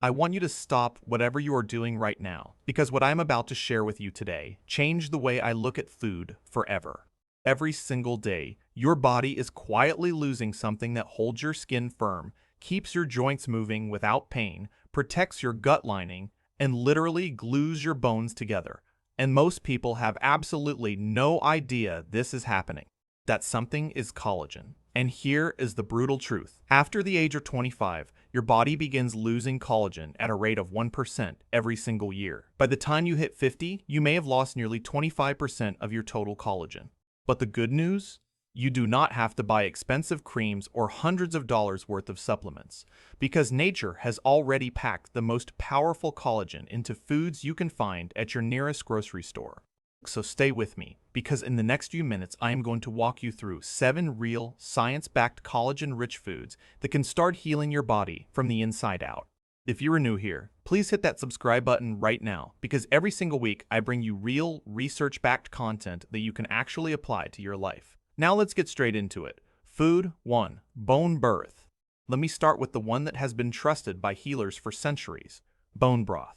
I want you to stop whatever you are doing right now, because what I'm about to share with you today changed the way I look at food forever. Every single day, your body is quietly losing something that holds your skin firm, keeps your joints moving without pain, protects your gut lining, and literally glues your bones together. And most people have absolutely no idea this is happening. That something is collagen. And here is the brutal truth. After the age of 25, your body begins losing collagen at a rate of 1% every single year. By the time you hit 50, you may have lost nearly 25% of your total collagen. But the good news? You do not have to buy expensive creams or hundreds of dollars worth of supplements, because nature has already packed the most powerful collagen into foods you can find at your nearest grocery store. So stay with me, because in the next few minutes I am going to walk you through 7 real, science-backed collagen-rich foods that can start healing your body from the inside out. If you are new here, please hit that subscribe button right now, because every single week I bring you real, research-backed content that you can actually apply to your life. Now let's get straight into it. Food 1. Bone broth. Let me start with the one that has been trusted by healers for centuries: bone broth.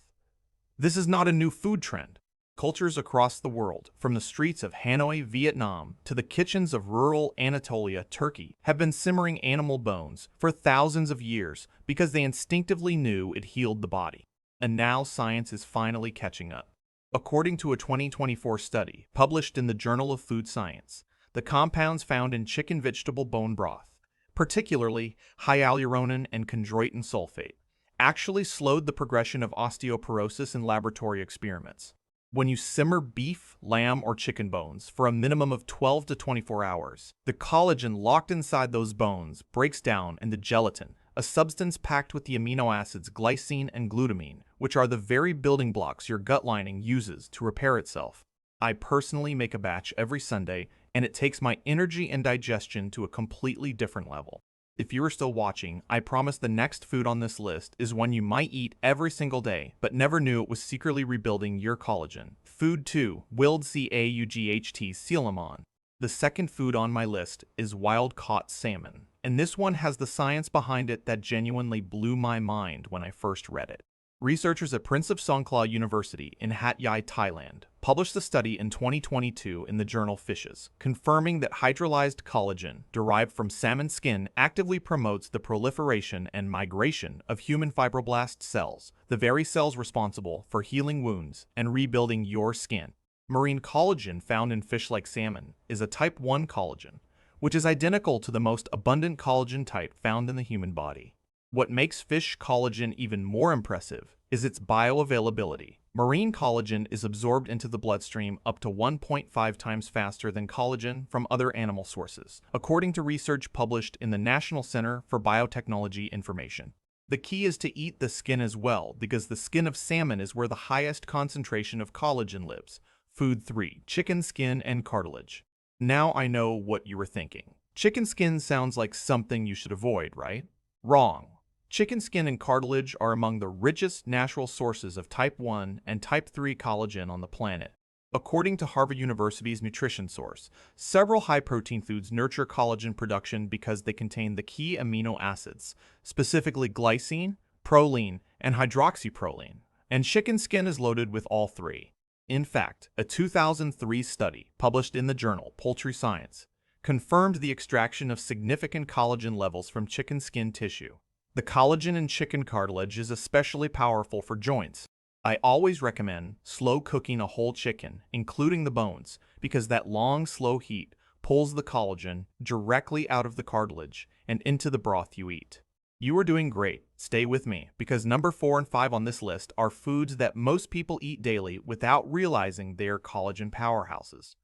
This is not a new food trend. Cultures across the world, from the streets of Hanoi, Vietnam, to the kitchens of rural Anatolia, Turkey, have been simmering animal bones for thousands of years because they instinctively knew it healed the body. And now science is finally catching up. According to a 2024 study published in the Journal of Food Science, the compounds found in chicken vegetable bone broth, particularly hyaluronan and chondroitin sulfate, actually slowed the progression of osteoporosis in laboratory experiments. When you simmer beef, lamb, or chicken bones for a minimum of 12 to 24 hours, the collagen locked inside those bones breaks down into gelatin, a substance packed with the amino acids glycine and glutamine, which are the very building blocks your gut lining uses to repair itself. I personally make a batch every Sunday, and it takes my energy and digestion to a completely different level. If you are still watching, I promise the next food on this list is one you might eat every single day, but never knew it was secretly rebuilding your collagen. Food 2. Willed Caught Salmon. The second food on my list is wild-caught salmon, and this one has the science behind it that genuinely blew my mind when I first read it. Researchers at Prince of Songkhla University in Hat Yai, Thailand, published a study in 2022 in the journal Fishes, confirming that hydrolyzed collagen derived from salmon skin actively promotes the proliferation and migration of human fibroblast cells, the very cells responsible for healing wounds and rebuilding your skin. Marine collagen found in fish like salmon is a type 1 collagen, which is identical to the most abundant collagen type found in the human body. What makes fish collagen even more impressive is its bioavailability. Marine collagen is absorbed into the bloodstream up to 1.5 times faster than collagen from other animal sources, according to research published in the National Center for Biotechnology Information. The key is to eat the skin as well, because the skin of salmon is where the highest concentration of collagen lives. Food 3. Chicken skin and cartilage. Now I know what you were thinking. Chicken skin sounds like something you should avoid, right? Wrong. Chicken skin and cartilage are among the richest natural sources of type 1 and type 3 collagen on the planet. According to Harvard University's nutrition source, several high-protein foods nurture collagen production because they contain the key amino acids, specifically glycine, proline, and hydroxyproline, and chicken skin is loaded with all three. In fact, a 2003 study published in the journal Poultry Science confirmed the extraction of significant collagen levels from chicken skin tissue. The collagen in chicken cartilage is especially powerful for joints. I always recommend slow cooking a whole chicken, including the bones, because that long, slow heat pulls the collagen directly out of the cartilage and into the broth you eat. You are doing great. Stay with me, because number 4 and 5 on this list are foods that most people eat daily without realizing they are collagen powerhouses.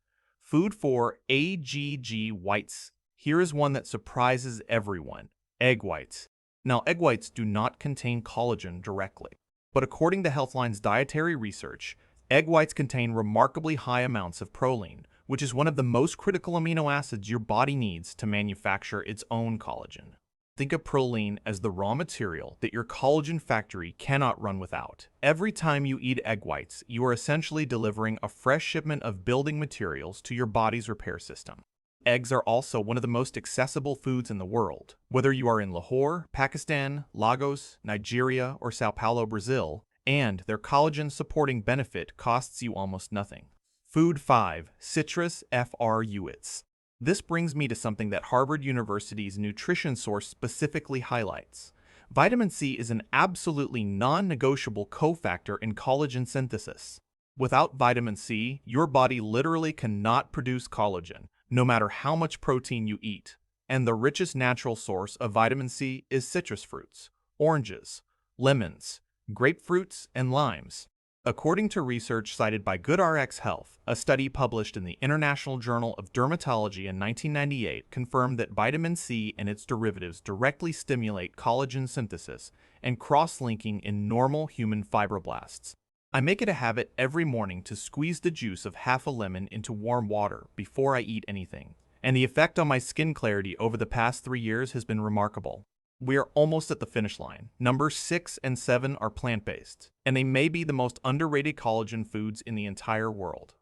Food 4. Egg whites. Here is one that surprises everyone: egg whites. Now, egg whites do not contain collagen directly, but according to Healthline's dietary research, egg whites contain remarkably high amounts of proline, which is one of the most critical amino acids your body needs to manufacture its own collagen. Think of proline as the raw material that your collagen factory cannot run without. Every time you eat egg whites, you are essentially delivering a fresh shipment of building materials to your body's repair system. Eggs are also one of the most accessible foods in the world. Whether you are in Lahore, Pakistan, Lagos, Nigeria, or Sao Paulo, Brazil, and their collagen-supporting benefit costs you almost nothing. Food 5. Citrus fruits. This brings me to something that Harvard University's nutrition source specifically highlights. Vitamin C is an absolutely non-negotiable cofactor in collagen synthesis. Without vitamin C, your body literally cannot produce collagen, no matter how much protein you eat. And the richest natural source of vitamin C is citrus fruits, oranges, lemons, grapefruits, and limes. According to research cited by GoodRx Health, a study published in the International Journal of Dermatology in 1998 confirmed that vitamin C and its derivatives directly stimulate collagen synthesis and cross-linking in normal human fibroblasts. I make it a habit every morning to squeeze the juice of half a lemon into warm water before I eat anything, and the effect on my skin clarity over the past 3 years has been remarkable. We are almost at the finish line. Numbers 6 and 7 are plant-based, and they may be the most underrated collagen foods in the entire world.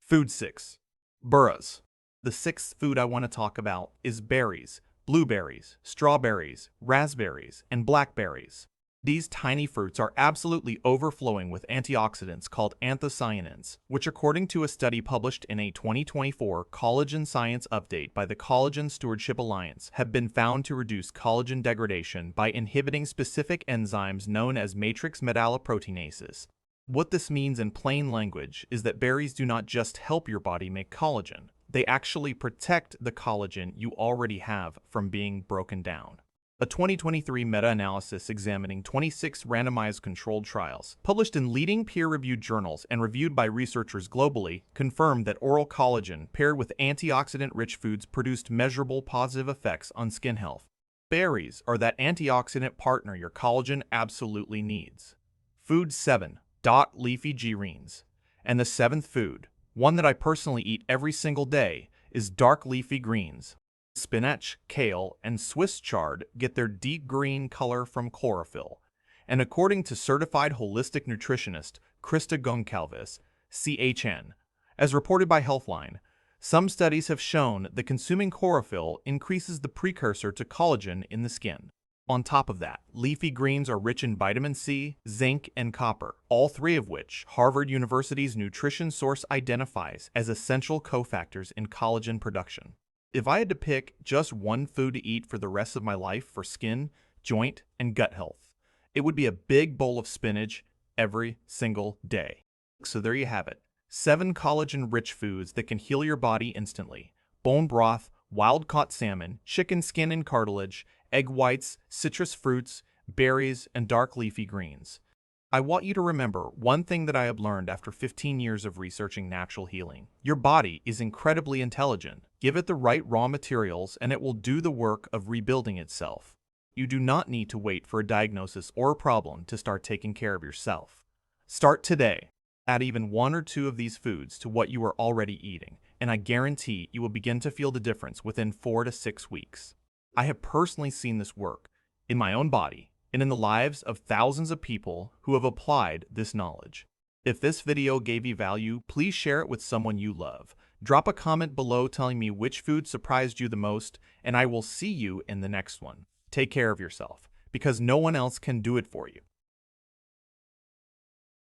Food 6. Burras. The sixth food I want to talk about is berries, blueberries, strawberries, raspberries, and blackberries. These tiny fruits are absolutely overflowing with antioxidants called anthocyanins, which according to a study published in a 2024 Collagen Science Update by the Collagen Stewardship Alliance, have been found to reduce collagen degradation by inhibiting specific enzymes known as matrix metalloproteinases. What this means in plain language is that berries do not just help your body make collagen, they actually protect the collagen you already have from being broken down. A 2023 meta-analysis examining 26 randomized controlled trials, published in leading peer-reviewed journals and reviewed by researchers globally, confirmed that oral collagen paired with antioxidant-rich foods produced measurable positive effects on skin health. Berries are that antioxidant partner your collagen absolutely needs. Food 7. Leafy greens. And the seventh food, one that I personally eat every single day, is dark leafy greens. Spinach, kale, and Swiss chard get their deep green color from chlorophyll, and according to certified holistic nutritionist Krista Goncalves, CHN, as reported by Healthline, some studies have shown that consuming chlorophyll increases the precursor to collagen in the skin. On top of that, leafy greens are rich in vitamin C, zinc, and copper, all three of which Harvard University's nutrition source identifies as essential cofactors in collagen production. If I had to pick just one food to eat for the rest of my life for skin, joint, and gut health, it would be a big bowl of spinach every single day. So there you have it. 7 collagen-rich foods that can heal your body instantly. Bone broth, wild-caught salmon, chicken skin and cartilage, egg whites, citrus fruits, berries, and dark leafy greens. I want you to remember one thing that I have learned after 15 years of researching natural healing. Your body is incredibly intelligent. Give it the right raw materials and it will do the work of rebuilding itself. You do not need to wait for a diagnosis or a problem to start taking care of yourself. Start today. Add even 1 or 2 of these foods to what you are already eating, and I guarantee you will begin to feel the difference within 4 to 6 weeks. I have personally seen this work in my own body and in the lives of thousands of people who have applied this knowledge. If this video gave you value, please share it with someone you love. Drop a comment below telling me which food surprised you the most, and I will see you in the next one. Take care of yourself, because no one else can do it for you.